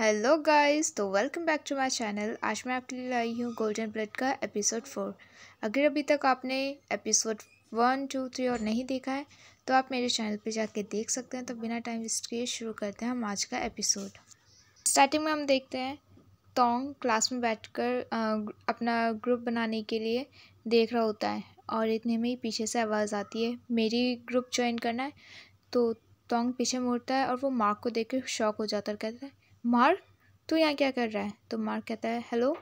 Hello guys, तो welcome back to my channel. आज मैं आपके लिए लाई हूँ गोल्डन ब्लड का एपिसोड 4। अगर अभी तक आपने एपिसोड 1, 2, 3 और नहीं देखा है तो आप मेरे चैनल पे जाके देख सकते हैं। तो बिना टाइम वेस्ट किए शुरू करते हैं हम आज का एपिसोड। स्टार्टिंग में हम देखते हैं तोंग क्लास में बैठकर अपना ग्रुप बनाने के लिए देख रहा होता है और इतने में ही पीछे से आवाज़ आती है, मेरी ग्रुप ज्वाइन करना है। तो तोंग पीछे मुड़ता है और वो मार्क को देख कर शॉक हो जाता है और कहता है, मार्क तू यहाँ क्या कर रहा है? तो मार्क कहता है, हेलो,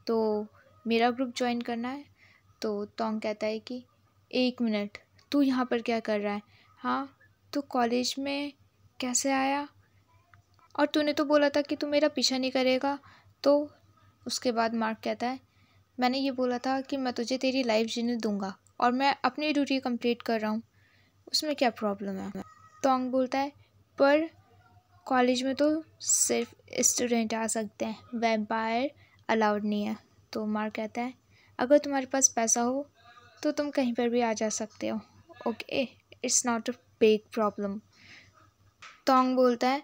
तो मेरा ग्रुप ज्वाइन करना है। तो तोंग कहता है कि 1 मिनट, तू यहाँ पर क्या कर रहा है? हाँ, तू कॉलेज में कैसे आया? और तूने तो बोला था कि तू मेरा पीछा नहीं करेगा। तो उसके बाद मार्क कहता है, मैंने ये बोला था कि मैं तुझे तेरी लाइफ जीने दूंगा और मैं अपनी ड्यूटी कंप्लीट कर रहा हूँ, उसमें क्या प्रॉब्लम है? तोंग बोलता है, पर कॉलेज में तो सिर्फ स्टूडेंट आ सकते हैं, वैम्पायर अलाउड नहीं है। तो मार्क कहता है, अगर तुम्हारे पास पैसा हो तो तुम कहीं पर भी आ जा सकते हो, okay, it's not a big problem. तोंग बोलता है,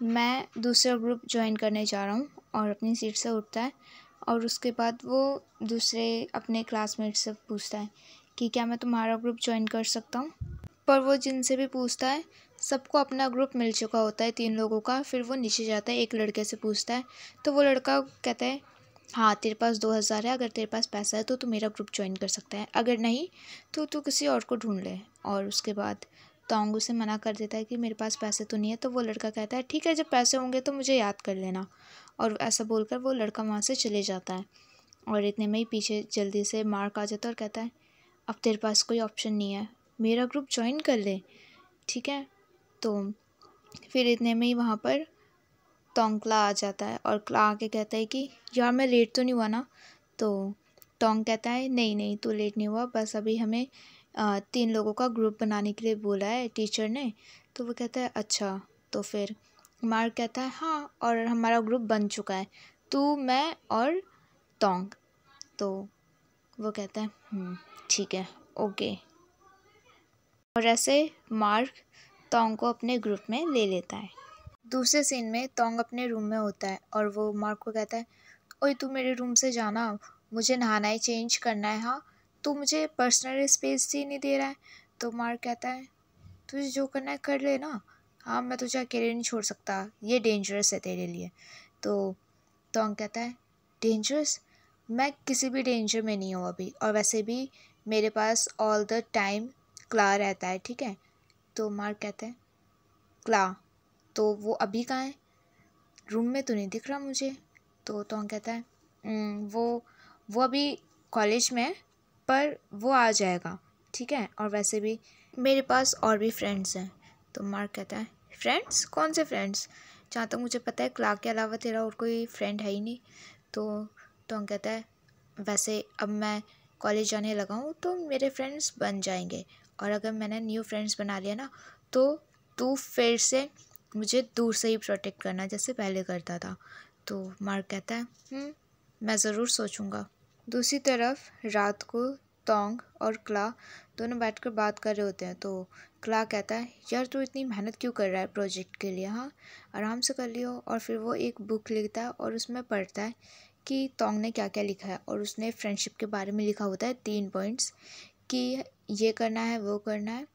मैं दूसरा ग्रुप ज्वाइन करने जा रहा हूँ और अपनी सीट से उठता है और उसके बाद वो दूसरे अपने क्लासमेट से पूछता है कि क्या मैं तुम्हारा ग्रुप ज्वाइन कर सकता हूँ। पर वो जिनसे भी पूछता है सबको अपना ग्रुप मिल चुका होता है 3 लोगों का। फिर वो नीचे जाता है, एक लड़के से पूछता है तो वो लड़का कहता है, हाँ तेरे पास 2000 है, अगर तेरे पास पैसा है तो तू मेरा ग्रुप ज्वाइन कर सकता है, अगर नहीं तो तू किसी और को ढूंढ ले। और उसके बाद तोंग उसे मना कर देता है कि मेरे पास पैसे तो नहीं है। तो वो लड़का कहता है, ठीक है, जब पैसे होंगे तो मुझे याद कर लेना। और ऐसा बोलकर वो लड़का वहाँ से चले जाता है और इतने में ही पीछे जल्दी से मार्क आ जाता है और कहता है, अब तेरे पास कोई ऑप्शन नहीं है, मेरा ग्रुप ज्वाइन कर ले, ठीक है। तो फिर इतने में ही वहाँ पर तोंग क्ला आ जाता है और क्ला आके कहता है कि यार मैं लेट तो नहीं हुआ ना? तो तोंग कहता है, नहीं नहीं तू लेट नहीं हुआ, बस अभी हमें 3 लोगों का ग्रुप बनाने के लिए बोला है टीचर ने। तो वो कहता है, अच्छा। तो फिर मार्क कहता है, हाँ, और हमारा ग्रुप बन चुका है, तू, मैं और तोंग। तो वो कहता है, ठीक है, ओके। और ऐसे मार्क तोंग को अपने ग्रुप में ले लेता है। दूसरे सीन में तोंग अपने रूम में होता है और वो मार्क को कहता है, ओए तू मेरे रूम से जाना, मुझे नहाना है, चेंज करना है, हाँ, तू मुझे पर्सनल स्पेस ही नहीं दे रहा है। तो मार्क कहता है, तुझे जो करना है कर ले ना, हाँ, मैं तुझे अकेले नहीं छोड़ सकता, ये डेंजरस है तेरे लिए। तो तोंग कहता है, डेंजरस? मैं किसी भी डेंजर में नहीं हूँ अभी, और वैसे भी मेरे पास ऑल द टाइम क्ला रहता है, ठीक है। तो मार्क कहता है, क्ला? तो वो अभी कहाँ है? रूम में तो नहीं दिख रहा मुझे। तो तोंग कहता है, वो अभी कॉलेज में है, पर वो आ जाएगा, ठीक है, और वैसे भी मेरे पास और भी फ्रेंड्स हैं। तो मार्क कहता है, फ्रेंड्स? कौन से फ्रेंड्स? जहाँ तक मुझे पता है क्लार्क के अलावा तेरा और कोई फ्रेंड है ही नहीं। तो तोंग कहता है, वैसे अब मैं कॉलेज जाने लगा हूँ तो मेरे फ्रेंड्स बन जाएंगे, और अगर मैंने न्यू फ्रेंड्स बना लिया ना तो तू फिर से मुझे दूर से ही प्रोटेक्ट करना जैसे पहले करता था। तो मार्क कहता है, मैं ज़रूर सोचूंगा। दूसरी तरफ रात को तोंग और क्ला दोनों बैठकर बात कर रहे होते हैं। तो क्ला कहता है, यार तू इतनी मेहनत क्यों कर रहा है प्रोजेक्ट के लिए? हाँ, आराम से कर लियो। और फिर वो एक बुक लिखता है और उसमें पढ़ता है कि तोंग ने क्या क्या लिखा है, और उसने फ्रेंडशिप के बारे में लिखा होता है 3 पॉइंट्स कि ये करना है, वो करना है,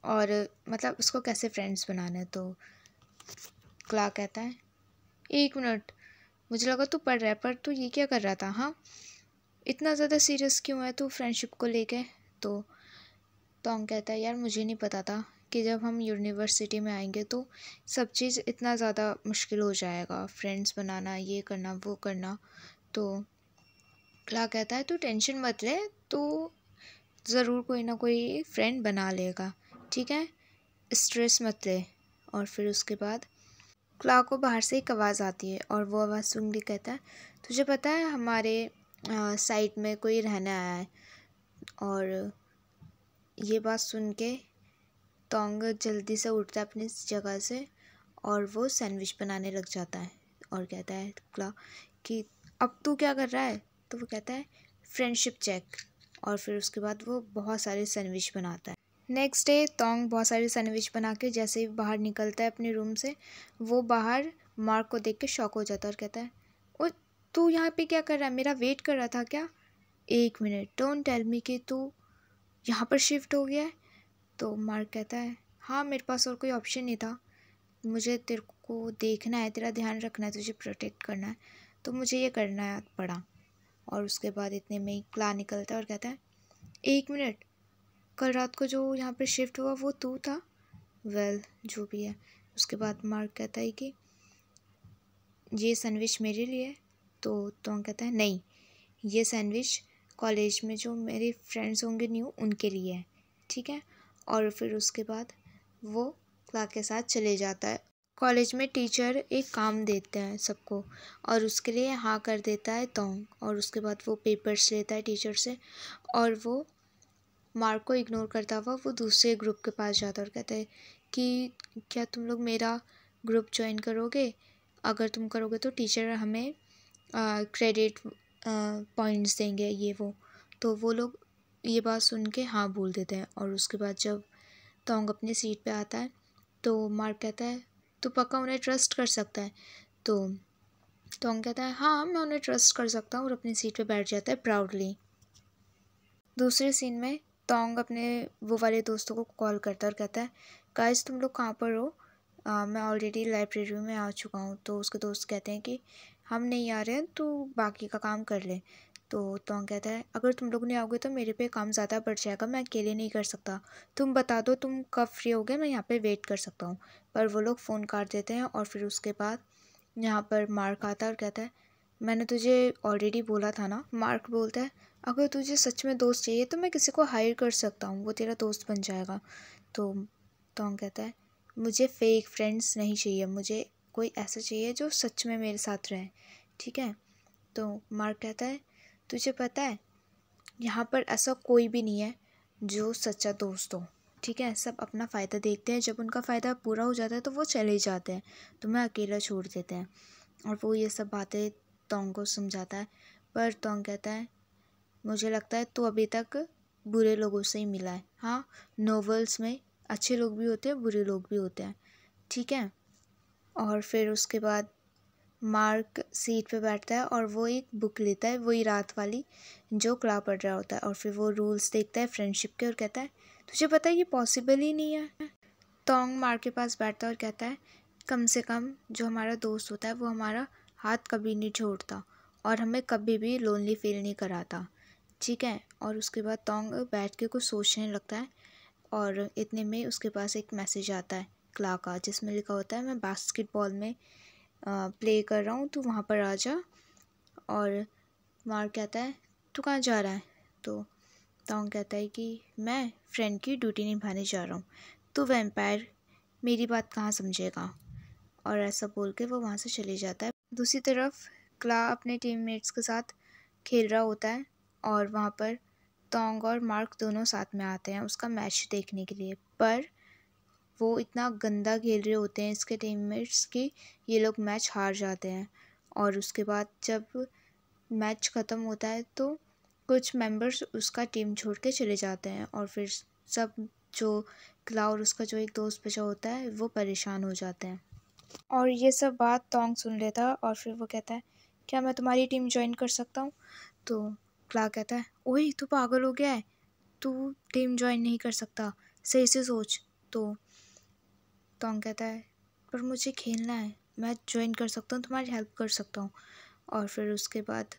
और मतलब उसको कैसे फ्रेंड्स बनाना है। तो क्ला कहता है, 1 मिनट, मुझे लगा तू पढ़ रहा है, पर तू ये क्या कर रहा था? हाँ, इतना ज़्यादा सीरियस क्यों है तू फ्रेंडशिप को लेके? तो तोंग कहता है, यार मुझे नहीं पता था कि जब हम यूनिवर्सिटी में आएंगे तो सब चीज़ इतना ज़्यादा मुश्किल हो जाएगा, फ्रेंड्स बनाना, ये करना, वो करना। तो क्ला कहता है, तू टेंशन मत ले, तू ज़रूर कोई ना कोई फ्रेंड बना लेगा, ठीक है, स्ट्रेस मत ले। और फिर उसके बाद क्ला को बाहर से एक आवाज़ आती है और वो आवाज़ सुन के कहता है, तुझे पता है हमारे साइट में कोई रहने आया है? और ये बात सुन के तोंग जल्दी से उठता है अपनी जगह से और वो सैंडविच बनाने लग जाता है और कहता है क्ला कि अब तू क्या कर रहा है? तो वो कहता है, फ्रेंडशिप चेक। और फिर उसके बाद वो बहुत सारे सैंडविच बनाता है। नेक्स्ट डे तोंग बहुत सारे सैंडविच बना के जैसे ही बाहर निकलता है अपने रूम से, वो बाहर मार्क को देख के शॉक हो जाता है और कहता है, ओ तू यहाँ पे क्या कर रहा है, मेरा वेट कर रहा था क्या? 1 मिनट, डोंट टेल मी कि तू यहाँ पर शिफ्ट हो गया है। तो मार्क कहता है, हाँ मेरे पास और कोई ऑप्शन नहीं था, मुझे तेरे को देखना है, तेरा ध्यान रखना है, तुझे प्रोटेक्ट करना है, तो मुझे ये करना पड़ा। और उसके बाद इतने में ही क्ला निकलता है और कहता है, 1 मिनट, कल रात को जो यहाँ पर शिफ्ट हुआ वो तू था? वेल जो भी है। उसके बाद मार्क कहता है कि ये सैंडविच मेरे लिए है। तो टोंग कहता है, नहीं, ये सैंडविच कॉलेज में जो मेरे फ्रेंड्स होंगे न्यू, उनके लिए है, ठीक है। और फिर उसके बाद वो क्ला के साथ चले जाता है। कॉलेज में टीचर एक काम देते हैं सबको, और उसके लिए हाँ कर देता है टोंग। और उसके बाद वो पेपर्स लेता है टीचर से, और वो मार्क को इग्नोर करता हुआ वो दूसरे ग्रुप के पास जाता है और कहता है कि क्या तुम लोग मेरा ग्रुप ज्वाइन करोगे? अगर तुम करोगे तो टीचर हमें क्रेडिट पॉइंट्स देंगे, ये वो। तो वो लोग ये बात सुन के हाँ बोल देते हैं। और उसके बाद जब टोंग अपनी सीट पे आता है तो मार्क कहता है, तू पक्का उन्हें ट्रस्ट कर सकता है? तो टोंग कहता है, हाँ मैं उन्हें ट्रस्ट कर सकता हूँ, और अपनी सीट पे बैठ जाता है प्राउडली। दूसरे सीन में टोंग अपने वो वाले दोस्तों को कॉल करता है और कहता है, गाइस तुम लोग कहाँ पर हो? मैं ऑलरेडी लाइब्रेरी में आ चुका हूँ। तो उसके दोस्त कहते हैं कि हम नहीं आ रहे हैं, तू बाकी का काम कर ले। तो टोंग कहता है, अगर तुम लोग नहीं आओगे तो मेरे पे काम ज़्यादा बढ़ जाएगा, मैं अकेले नहीं कर सकता, तुम बता दो तुम कब फ्री होगे, मैं यहाँ पे वेट कर सकता हूँ। पर वो लोग फ़ोन काट देते हैं। और फिर उसके बाद यहाँ पर मार्क आता है और कहता है, मैंने तुझे ऑलरेडी बोला था ना। मार्क बोलता है, अगर तुझे सच में दोस्त चाहिए तो मैं किसी को हायर कर सकता हूँ, वो तेरा दोस्त बन जाएगा। तो टोंग कहता है, मुझे फेक फ्रेंड्स नहीं चाहिए, मुझे कोई ऐसा चाहिए जो सच में मेरे साथ रहे, ठीक है। तो मार्क कहता है, तुझे पता है यहाँ पर ऐसा कोई भी नहीं है जो सच्चा दोस्त हो, ठीक है। सब अपना फ़ायदा देखते हैं, जब उनका फ़ायदा पूरा हो जाता है तो वो चले जाते हैं, तुम्हें अकेला छोड़ देते हैं। और वो ये सब बातें टोंग को समझाता है। पर टोंग कहता है, मुझे लगता है तू अभी तक बुरे लोगों से ही मिला है। हाँ, नॉवेल्स में अच्छे लोग भी होते हैं, बुरे लोग भी होते हैं, ठीक है। और फिर उसके बाद मार्क सीट पे बैठता है और वो एक बुक लेता है, वही रात वाली जो क्ला पढ़ रहा होता है। और फिर वो रूल्स देखता है फ्रेंडशिप के और कहता है, तुझे पता है ये पॉसिबल ही नहीं है। टोंग मार्क के पास बैठता है और कहता है, कम से कम जो हमारा दोस्त होता है वो हमारा हाथ कभी नहीं छोड़ता और हमें कभी भी लोनली फील नहीं कराता, ठीक है। और उसके बाद टोंग बैठ के कुछ सोचने लगता है, और इतने में उसके पास एक मैसेज आता है क्ला का, जिसमें लिखा होता है, मैं बास्केटबॉल में प्ले कर रहा हूँ, तू वहाँ पर आ जा। और मार्क कहता है, तू कहाँ जा रहा है? तो टोंग कहता है कि मैं फ्रेंड की ड्यूटी निभाने जा रहा हूँ, तू वैम्पायर मेरी बात कहाँ समझेगा। और ऐसा बोल के वो वहाँ से चले जाता है। दूसरी तरफ क्ला अपने टीममेट्स के साथ खेल रहा होता है, और वहाँ पर टोंग और मार्क दोनों साथ में आते हैं उसका मैच देखने के लिए। पर वो इतना गंदा खेल रहे होते हैं इसके टीममेट्स कि ये लोग मैच हार जाते हैं। और उसके बाद जब मैच ख़त्म होता है तो कुछ मेंबर्स उसका टीम छोड़ के चले जाते हैं, और फिर सब जो क्ला और उसका जो एक दोस्त बचा होता है वो परेशान हो जाते हैं। और ये सब बात टोंग सुन लेता है, और फिर वो कहता है, क्या मैं तुम्हारी टीम ज्वाइन कर सकता हूँ? तो क्ला कहता है, ओए तू पागल हो गया है, तू टीम ज्वाइन नहीं कर सकता, सही से सोच। तो टोंग कहता है, पर मुझे खेलना है, मैं ज्वाइन कर सकता हूँ, तुम्हारी हेल्प कर सकता हूँ। और फिर उसके बाद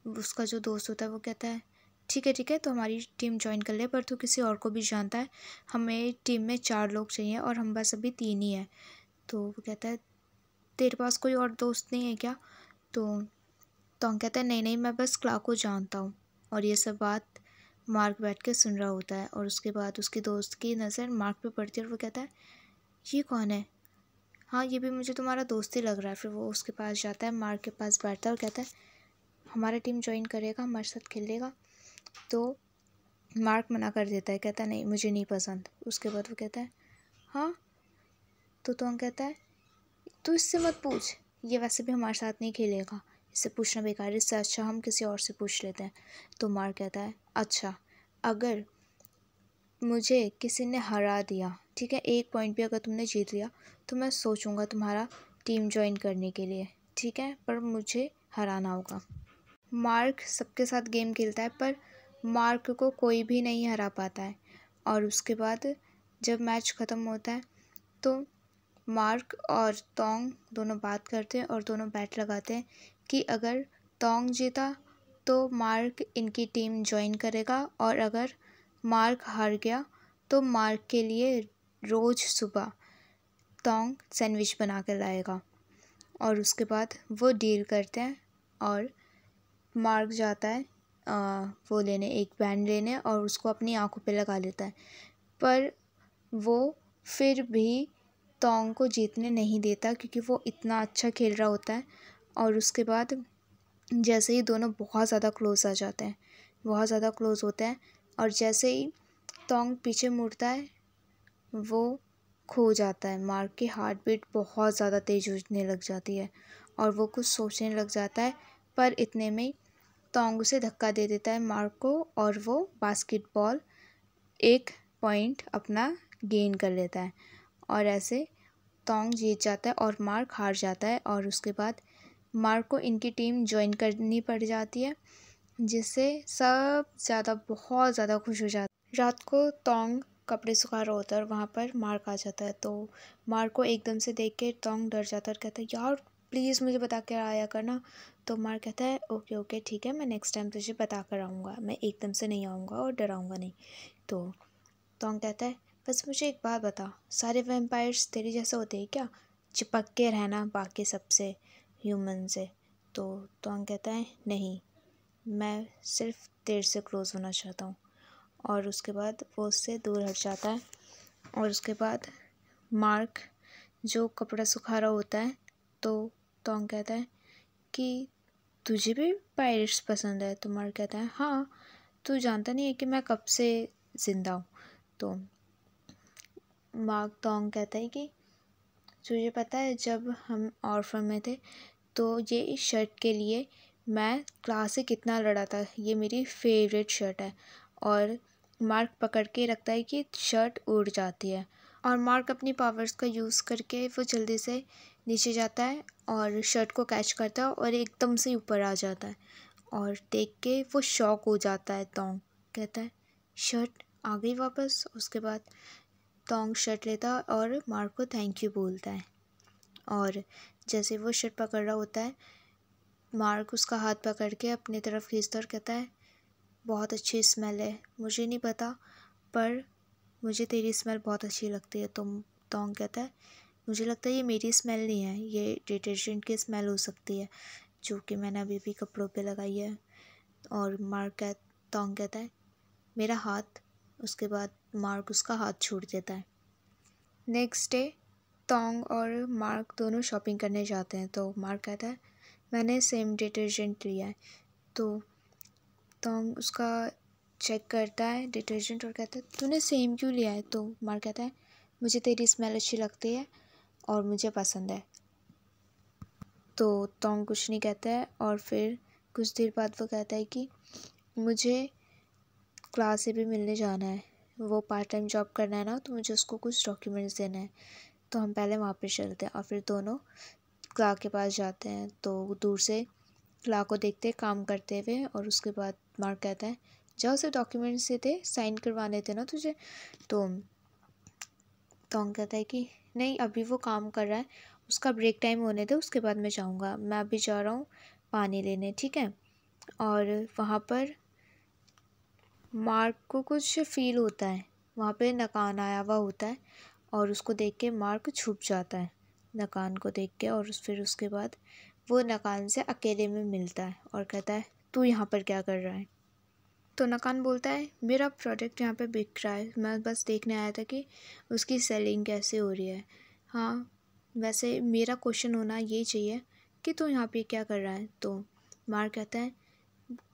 उसका जो दोस्त होता है वो कहता है, ठीक है तो हमारी टीम ज्वाइन कर ले, पर तू किसी और को भी जानता है, हमें टीम में 4 लोग चाहिए और हम बस अभी 3 ही हैं। तो वो कहता है, तेरे पास कोई और दोस्त नहीं है क्या? तो टोंग कहता है, नहीं मैं बस क्ला को जानता हूँ। और ये सब बात मार्क बैठ के सुन रहा होता है, और उसके बाद उसके दोस्त की नज़र मार्क पे पड़ती है और वो कहता है, ये कौन है? हाँ ये भी मुझे तुम्हारा दोस्त ही लग रहा है। फिर वो उसके पास जाता है, मार्क के पास बैठता है और कहता है, हमारा टीम ज्वाइन करेगा, हमारे साथ खेलेगा? तो मार्क मना कर देता है, कहता है नहीं मुझे नहीं पसंद। उसके बाद वो कहता है, हाँ? तो टोंग कहता है, तू इससे मत पूछ, ये वैसे भी हमारे साथ नहीं खेलेगा, इससे पूछना बेकार है, इससे अच्छा हम किसी और से पूछ लेते हैं। तो मार्क कहता है, अच्छा अगर मुझे किसी ने हरा दिया, ठीक है, 1 पॉइंट भी अगर तुमने जीत लिया तो मैं सोचूंगा तुम्हारा टीम ज्वाइन करने के लिए, ठीक है, पर मुझे हराना होगा। मार्क सबके साथ गेम खेलता है पर मार्क को कोई भी नहीं हरा पाता है। और उसके बाद जब मैच ख़त्म होता है तो मार्क और तोंग दोनों बात करते हैं और दोनों बैट लगाते हैं कि अगर तोंग जीता तो मार्क इनकी टीम ज्वाइन करेगा, और अगर मार्क हार गया तो मार्क के लिए रोज़ सुबह तोंग सैंडविच बना कर लाएगा। और उसके बाद वो डील करते हैं और मार्क जाता है वो लेने, एक बैंड लेने, और उसको अपनी आंखों पे लगा लेता है। पर वो फिर भी तोंग को जीतने नहीं देता क्योंकि वो इतना अच्छा खेल रहा होता है। और उसके बाद जैसे ही दोनों बहुत ज़्यादा क्लोज आ जाते हैं, बहुत ज़्यादा क्लोज होते हैं, और जैसे ही तोंग पीछे मुड़ता है वो खो जाता है। मार्क की हार्ट बीट बहुत ज़्यादा तेज़ होने लग जाती है और वो कुछ सोचने लग जाता है, पर इतने में तोंग उसे धक्का दे देता है मार्क को, और वो बास्केटबॉल 1 पॉइंट अपना गेन कर लेता है। और ऐसे तोंग जीत जाता है और मार्क हार जाता है। और उसके बाद मार्क को इनकी टीम ज्वाइन करनी पड़ जाती है, जिससे सब ज़्यादा बहुत ज़्यादा खुश हो जाते। रात को तोंग कपड़े सुखा रहा होता है और वहाँ पर मार्क आ जाता है। तो मार्क को एकदम से देख के तोंग डर जाता है और कहता है यार प्लीज़ मुझे बता कर आया करना। तो मार्क कहता है ओके ओके ठीक है, मैं नेक्स्ट टाइम तुझे बता कर आऊँगा, मैं एकदम से नहीं आऊँगा और डराऊँगा नहीं। तो तोंग कहता है बस मुझे एक बात बता, सारे वैम्पायर्स तेरे जैसे होते हैं क्या, चिपक के रहना बाकी सबसे ह्यूमन से। तो तोंग कहता है नहीं, मैं सिर्फ तेरे से क्लोज़ होना चाहता हूँ। और उसके बाद वो उससे दूर हट जाता है। और उसके बाद मार्क जो कपड़ा सुखा रहा होता है तो तोंग कहता है कि तुझे भी पायरेट्स पसंद है। तो मार्क कहता है हाँ, तू जानता नहीं है कि मैं कब से ज़िंदा हूँ। तो मार्क तोंग कहता है कि तुझे पता है जब हम ऑर्फन में थे तो ये शर्ट के लिए मैं क्लास से कितना लड़ा था, ये मेरी फेवरेट शर्ट है। और मार्क पकड़ के रखता है कि शर्ट उड़ जाती है, और मार्क अपनी पावर्स का यूज़ करके वो जल्दी से नीचे जाता है और शर्ट को कैच करता है और एकदम से ऊपर आ जाता है। और देख के वो शॉक हो जाता है। तोंग कहता है शर्ट आ गई वापस। उसके बाद तोंग शर्ट लेता है और मार्क को थैंक यू बोलता है। और जैसे वो शर्ट पकड़ रहा होता है मार्क उसका हाथ पकड़ के अपनी तरफ खींचता और कहता है बहुत अच्छी स्मेल है, मुझे नहीं पता पर मुझे तेरी स्मेल बहुत अच्छी लगती है। तोंग कहता है मुझे लगता है ये मेरी स्मेल नहीं है, ये डिटर्जेंट की स्मेल हो सकती है जो कि मैंने अभी भी कपड़ों पे लगाई है। और तोंग कहता है मेरा हाथ। उसके बाद मार्क उसका हाथ छोड़ देता है। नेक्स्ट डे तोंग और मार्क दोनों शॉपिंग करने जाते हैं। तो मार्क कहता है मैंने सेम डिटर्जेंट लिया है। तो तोंग उसका चेक करता है डिटर्जेंट और कहता है तूने सेम क्यों लिया है। तो मार्क कहता है मुझे तेरी स्मेल अच्छी लगती है और मुझे पसंद है। तो तोंग कुछ नहीं कहता है और फिर कुछ देर बाद वो कहता है कि मुझे क्लास से भी मिलने जाना है, वो पार्ट टाइम जॉब करना है ना, तो मुझे उसको कुछ डॉक्यूमेंट्स देना है, तो हम पहले वहाँ पे चलते हैं। और फिर दोनों क्ला के पास जाते हैं तो दूर से क्ला को देखते काम करते हुए। और उसके बाद मार्क कहता है जाओ उसे डॉक्यूमेंट्स देते, साइन करवाने थे ना तुझे। तो तोंग कहता है कि नहीं अभी वो काम कर रहा है, उसका ब्रेक टाइम होने दे उसके बाद मैं जाऊँगा, मैं अभी जा रहा हूँ पानी लेने, ठीक है। और वहाँ पर मार्क को कुछ फील होता है, वहाँ पे नकान आया हुआ होता है और उसको देख के मार्क छुप जाता है नकान को देख के। और फिर उसके बाद वो नकान से अकेले में मिलता है और कहता है तू यहाँ पर क्या कर रहा है। तो नकान बोलता है मेरा प्रोडक्ट यहाँ पे बिक रहा है, मैं बस देखने आया था कि उसकी सेलिंग कैसे हो रही है। हाँ वैसे मेरा क्वेश्चन होना ये चाहिए कि तू यहाँ पे क्या कर रहा है। तो मार्क कहता है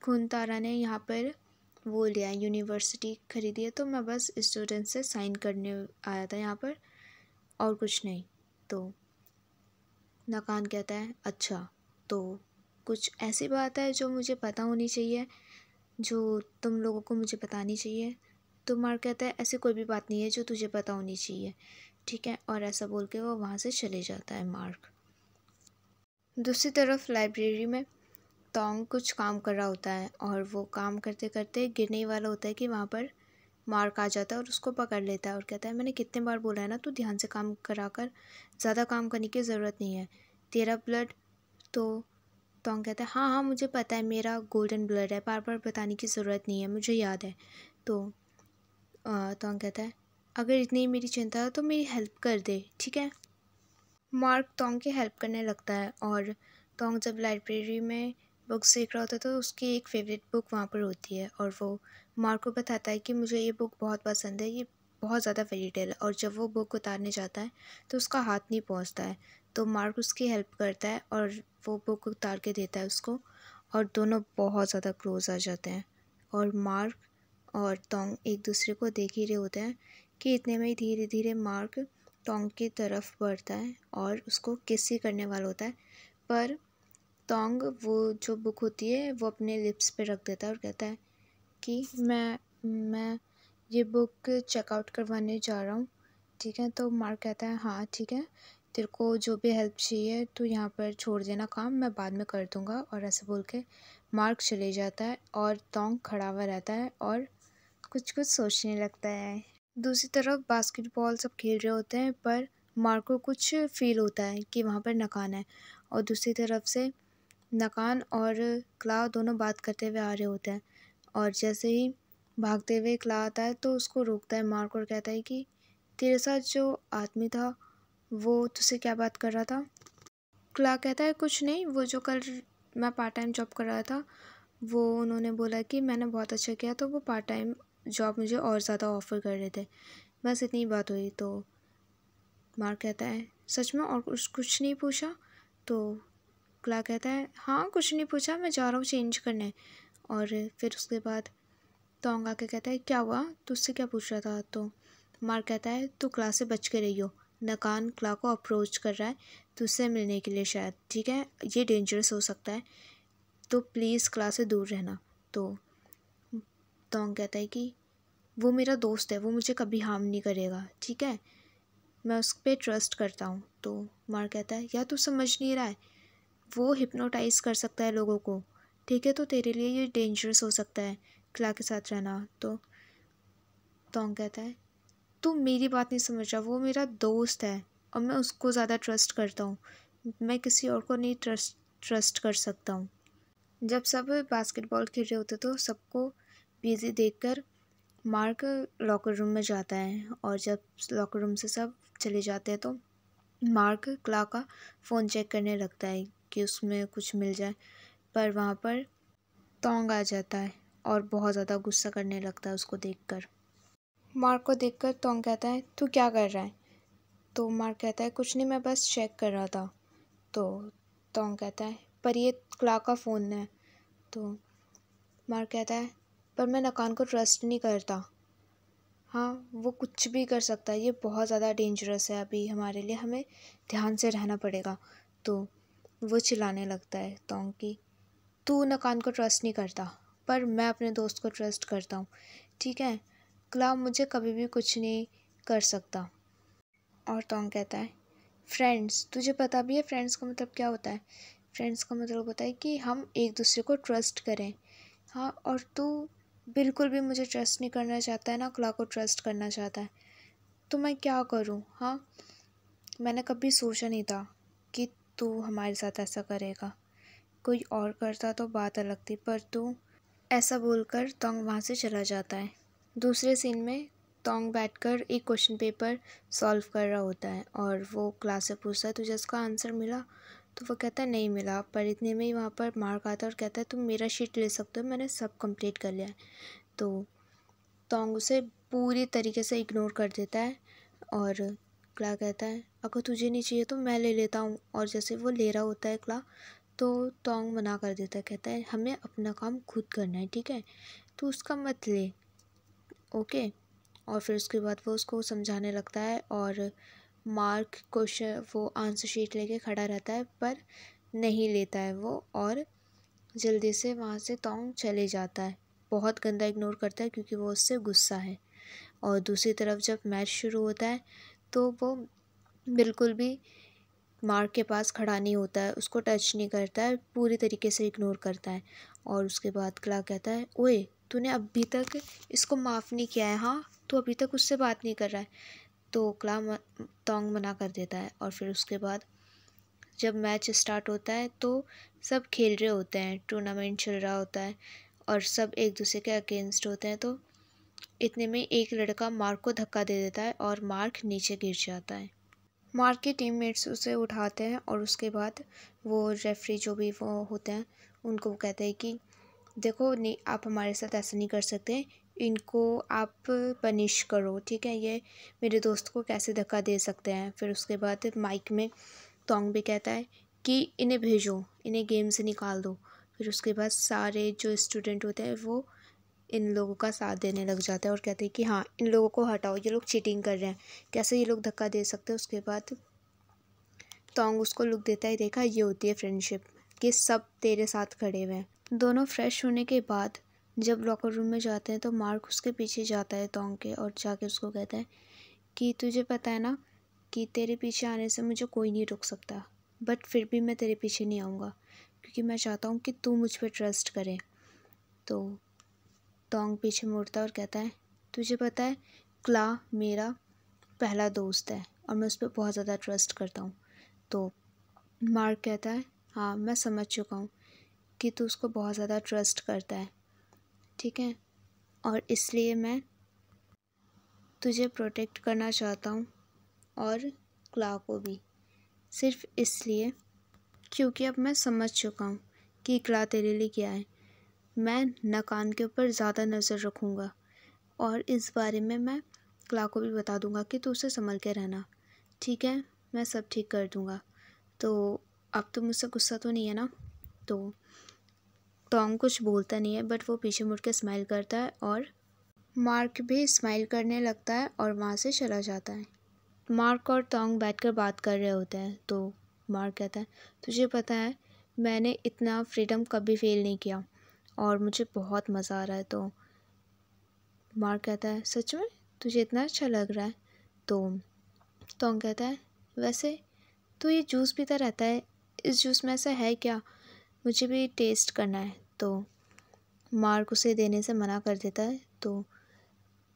खुनतारा ने यहाँ पर वो लिया यूनिवर्सिटी खरीदी है, तो मैं बस स्टूडेंट से साइन करने आया था यहाँ पर और कुछ नहीं। तो नकान कहता है अच्छा, तो कुछ ऐसी बात है जो मुझे पता होनी चाहिए, जो तुम लोगों को मुझे बतानी चाहिए। तो मार्क कहता है ऐसी कोई भी बात नहीं है जो तुझे पता होनी चाहिए, ठीक है। और ऐसा बोल के वो वहाँ से चले जाता है मार्क। दूसरी तरफ लाइब्रेरी में तोंग कुछ काम कर रहा होता है और वो काम करते करते गिरने ही वाला होता है कि वहाँ पर मार्क आ जाता है और उसको पकड़ लेता है और कहता है मैंने कितने बार बोला है ना, तू ध्यान से काम करा कर, ज़्यादा काम करने की ज़रूरत नहीं है, तेरा ब्लड तो तोंग कहता है हाँ हाँ मुझे पता है मेरा गोल्डन ब्लड है, बार बार बताने की ज़रूरत नहीं है, मुझे याद है। तो तोंग कहता है अगर इतनी मेरी चिंता है तो मेरी हेल्प कर दे, ठीक है। मार्क तोंग की हेल्प करने लगता है और तोंग जब लाइब्रेरी में बुक्स देख रहा होता है तो उसकी एक फ़ेवरेट बुक वहाँ पर होती है और वो मार्क को बताता है कि मुझे ये बुक बहुत पसंद है, ये बहुत ज़्यादा फेरी टेल है। और जब वो बुक उतारने जाता है तो उसका हाथ नहीं पहुँचता है, तो मार्क उसकी हेल्प करता है और वो बुक उतार के देता है उसको और दोनों बहुत ज़्यादा क्लोज आ जाते हैं। और मार्क और तोंग एक दूसरे को देख ही रहे होते हैं कि इतने में ही धीरे धीरे मार्क तोंग की तरफ बढ़ता है और उसको किस ही करने वाला होता है, पर तोंग वो जो बुक होती है वो अपने लिप्स पे रख देता है और कहता है कि मैं ये बुक चेकआउट करवाने जा रहा हूँ, ठीक है। तो मार्क कहता है हाँ ठीक है, तेरे को जो भी हेल्प चाहिए तो यहाँ पर छोड़ देना काम, मैं बाद में कर दूँगा। और ऐसे बोल के मार्क चले जाता है और तोंग खड़ा हुआ रहता है और कुछ कुछ सोचने लगता है। दूसरी तरफ बास्केटबॉल सब खेल रहे होते हैं पर मार्क को कुछ फील होता है कि वहाँ पर नकान है और दूसरी तरफ से नकान और क्ला दोनों बात करते हुए आ रहे होते हैं। और जैसे ही भागते हुए क्ला आता है तो उसको रोकता है मार्क और कहता है कि तेरे साथ जो आदमी था वो तुझसे क्या बात कर रहा था। क्ला कहता है कुछ नहीं, वो जो कल मैं पार्ट टाइम जॉब कर रहा था वो उन्होंने बोला कि मैंने बहुत अच्छा किया तो वो पार्ट टाइम जॉब मुझे और ज़्यादा ऑफ़र कर रहे थे, बस इतनी बात हुई। तो मार्क कहता है सच में और कुछ नहीं पूछा। तो क्ला कहता है हाँ कुछ नहीं पूछा, मैं जा रहा हूँ चेंज करने। और फिर उसके बाद तोंग आके कहता है क्या हुआ, तुझसे क्या पूछ रहा था। तो मार्क कहता है तू क्ला से बच के रही हो, नकान क्ला को अप्रोच कर रहा है तुझसे मिलने के लिए शायद, ठीक है, ये डेंजरस हो सकता है तो प्लीज़ क्ला से दूर रहना। तो तोंग कहता है कि वो मेरा दोस्त है, वो मुझे कभी हार्म नहीं करेगा, ठीक है, मैं उस पर ट्रस्ट करता हूँ। तो मार्क कहता है या तू समझ नहीं रहा है, वो हिप्नोटाइज़ कर सकता है लोगों को, ठीक है, तो तेरे लिए ये डेंजरस हो सकता है क्ला के साथ रहना। तो तोंग कहता है तू मेरी बात नहीं समझ रहा, वो मेरा दोस्त है और मैं उसको ज़्यादा ट्रस्ट करता हूँ, मैं किसी और को नहीं ट्रस्ट कर सकता हूँ। जब सब बास्केटबॉल खेल रहे होते तो सबको बिजी देखकर मार्क लॉकर रूम में जाता है और जब लॉकर रूम से सब चले जाते हैं तो मार्क क्ला का फ़ोन चेक करने लगता है कि उसमें कुछ मिल जाए, पर वहाँ पर तोंग आ जाता है और बहुत ज़्यादा गुस्सा करने लगता है उसको देखकर। मार्क को देखकर तोंग कहता है तू क्या कर रहा है। तो मार्क कहता है कुछ नहीं, मैं बस चेक कर रहा था। तो तोंग कहता है पर ये क्ला का फ़ोन है। तो मार्क कहता है पर मैं नकान को ट्रस्ट नहीं करता, हाँ वो कुछ भी कर सकता है, ये बहुत ज़्यादा डेंजरस है अभी हमारे लिए, हमें ध्यान से रहना पड़ेगा। तो वो चिल्लाने लगता है तोंग की तू नकान को ट्रस्ट नहीं करता पर मैं अपने दोस्त को ट्रस्ट करता हूँ, ठीक है, क्ला मुझे कभी भी कुछ नहीं कर सकता। और तोंग कहता है फ्रेंड्स, तुझे पता भी है फ्रेंड्स का मतलब क्या होता है। फ्रेंड्स का मतलब होता है कि हम एक दूसरे को ट्रस्ट करें, हाँ, और तू बिल्कुल भी मुझे ट्रस्ट नहीं करना चाहता है ना क्ला को ट्रस्ट करना चाहता है, तो मैं क्या करूँ। हाँ, मैंने कभी सोचा नहीं था कि तू हमारे साथ ऐसा करेगा, कोई और करता तो बात अलग थी, पर तू, ऐसा बोलकर तोंग वहाँ से चला जाता है। दूसरे सीन में तोंग बैठकर एक क्वेश्चन पेपर सॉल्व कर रहा होता है और वो क्लास से पूछता है तुझे इसका आंसर मिला। तो वो कहता है नहीं मिला, पर इतने में ही वहाँ पर मार्क आता है और कहता है तुम मेरा शीट ले सकते हो, मैंने सब कंप्लीट कर लिया है। तो तोंग उसे पूरी तरीके से इग्नोर कर देता है और क्ला कहता है अगर तुझे नहीं चाहिए तो मैं ले लेता हूँ। और जैसे वो ले रहा होता है क्ला, तो तोंग मना कर देता है, कहता है हमें अपना काम खुद करना है, ठीक है, तो उसका मत ले, ओके। और फिर उसके बाद वो उसको समझाने लगता है और मार्क क्वेश्चन वो आंसर शीट लेके खड़ा रहता है पर नहीं लेता है वो और जल्दी से वहाँ से तोंग चले जाता है, बहुत गंदा इग्नोर करता है क्योंकि वो उससे गुस्सा है। और दूसरी तरफ जब मैच शुरू होता है तो वो बिल्कुल भी मार्क के पास खड़ा नहीं होता है, उसको टच नहीं करता है, पूरी तरीके से इग्नोर करता है। और उसके बाद क्ला कहता है, ओए तूने अभी तक इसको माफ़ नहीं किया है, हाँ तो अभी तक उससे बात नहीं कर रहा है। तो तोंग मना कर देता है। और फिर उसके बाद जब मैच स्टार्ट होता है तो सब खेल रहे होते हैं, टूर्नामेंट चल रहा होता है और सब एक दूसरे के अगेंस्ट होते हैं। तो इतने में एक लड़का मार्क को धक्का दे देता है और मार्क नीचे गिर जाता है। मार्क के टीममेट्स उसे उठाते हैं और उसके बाद वो रेफरी जो भी वो होते हैं उनको कहते हैं कि देखो नहीं, आप हमारे साथ ऐसा नहीं कर सकते, इनको आप पनिश करो, ठीक है, ये मेरे दोस्त को कैसे धक्का दे सकते हैं। फिर उसके बाद माइक में तोंग भी कहता है कि इन्हें भेजो, इन्हें गेम से निकाल दो। फिर उसके बाद सारे जो स्टूडेंट होते हैं वो इन लोगों का साथ देने लग जाता है और कहते हैं कि हाँ इन लोगों को हटाओ, ये लोग चीटिंग कर रहे हैं, कैसे ये लोग धक्का दे सकते हैं। उसके बाद तोंग उसको लुक देता है, देखा ये होती है फ्रेंडशिप, कि सब तेरे साथ खड़े हुए हैं। दोनों फ्रेश होने के बाद जब लॉकर रूम में जाते हैं तो मार्क उसके पीछे जाता है तोंग के और जाके उसको कहता है कि तुझे पता है ना कि तेरे पीछे आने से मुझे कोई नहीं रोक सकता, बट फिर भी मैं तेरे पीछे नहीं आऊँगा क्योंकि मैं चाहता हूँ कि तू मुझ पर ट्रस्ट करे। तो तोंग पीछे मुड़ता है और कहता है, तुझे पता है क्ला मेरा पहला दोस्त है और मैं उस पर बहुत ज़्यादा ट्रस्ट करता हूँ। तो मार्क कहता है, हाँ मैं समझ चुका हूँ कि तू उसको बहुत ज़्यादा ट्रस्ट करता है, ठीक है, और इसलिए मैं तुझे प्रोटेक्ट करना चाहता हूँ और क्ला को भी, सिर्फ इसलिए क्योंकि अब मैं समझ चुका हूँ कि क्ला तेरे लिए क्या है। मैं नकान के ऊपर ज़्यादा नज़र रखूँगा और इस बारे में मैं क्ला को भी बता दूँगा कि तू उसे संभल के रहना, ठीक है, मैं सब ठीक कर दूँगा। तो अब तो मुझसे गुस्सा तो नहीं है ना। तो टॉम कुछ बोलता नहीं है बट वो पीछे मुड़ के स्माइल करता है और मार्क भी स्माइल करने लगता है और वहाँ से चला जाता है। मार्क और टॉम बैठकर बात कर रहे होते हैं। तो मार्क कहता है, तुझे पता है मैंने इतना फ्रीडम कभी फील नहीं किया और मुझे बहुत मज़ा आ रहा है। तो मार्क कहता है, सच में तुझे इतना अच्छा लग रहा है? तो टॉम कहता है, वैसे तो ये जूस पीता रहता है, इस जूस में ऐसा है क्या, मुझे भी टेस्ट करना है। तो मार्क उसे देने से मना कर देता है। तो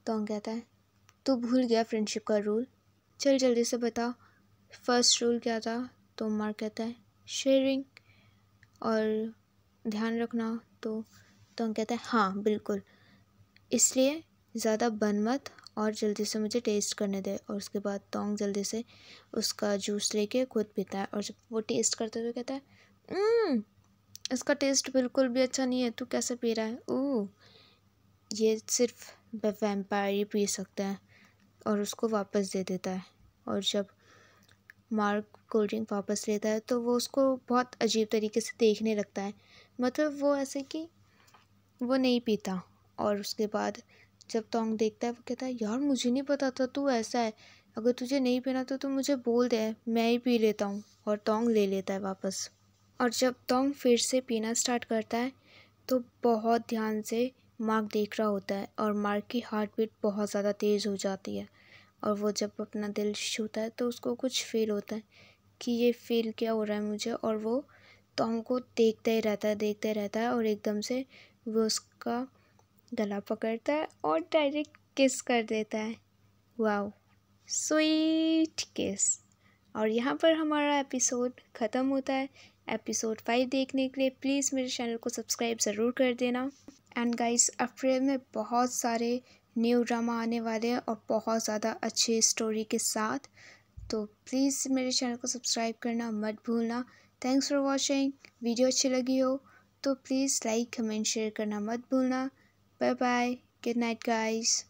टॉम कहता है, तू भूल गया फ्रेंडशिप का रूल, चल जल्दी से बता फर्स्ट रूल क्या था। तो मार्क कहता है, शेयरिंग और ध्यान रखना। तो टॉम कहता है, हाँ बिल्कुल, इसलिए ज़्यादा बन मत और जल्दी से मुझे टेस्ट करने दे। और उसके बाद टॉम जल्दी से उसका जूस लेके खुद पीता है और जब वो टेस्ट करते हुए कहता है, इसका टेस्ट बिल्कुल भी अच्छा नहीं है, तू कैसे पी रहा है, ओह ये सिर्फ वैम्पायर ही पी सकते हैं। और उसको वापस दे देता है। और जब मार्क कोल्ड ड्रिंक वापस लेता है तो वो उसको बहुत अजीब तरीके से देखने लगता है, मतलब वो ऐसे कि वो नहीं पीता। और उसके बाद जब टोंग देखता है वो कहता है, यार मुझे नहीं पता था तू ऐसा है, अगर तुझे नहीं पीना तो तू मुझे बोल दे, मैं ही पी लेता हूँ। और टोंग ले लेता है वापस। और जब टोंग फिर से पीना स्टार्ट करता है तो बहुत ध्यान से मार्क देख रहा होता है और मार्क की हार्ट बीट बहुत ज़्यादा तेज़ हो जाती है। और वो जब अपना दिल छूता है तो उसको कुछ फील होता है कि ये फील क्या हो रहा है मुझे। और वो टोंग को देखते रहता है और एकदम से वो उसका गला पकड़ता है और डायरेक्ट किस कर देता है। वाओ, स्वीट किस। और यहाँ पर हमारा एपिसोड ख़त्म होता है। एपिसोड 5 देखने के लिए प्लीज़ मेरे चैनल को सब्सक्राइब ज़रूर कर देना। एंड गाइस, अप्रैल में बहुत सारे न्यू ड्रामा आने वाले हैं और बहुत ज़्यादा अच्छी स्टोरी के साथ, तो प्लीज़ मेरे चैनल को सब्सक्राइब करना मत भूलना। Thanks for watching. वीडियो अच्छी लगी हो तो प्लीज़ लाइक कमेंट शेयर करना मत भूलना। Bye bye, good night guys.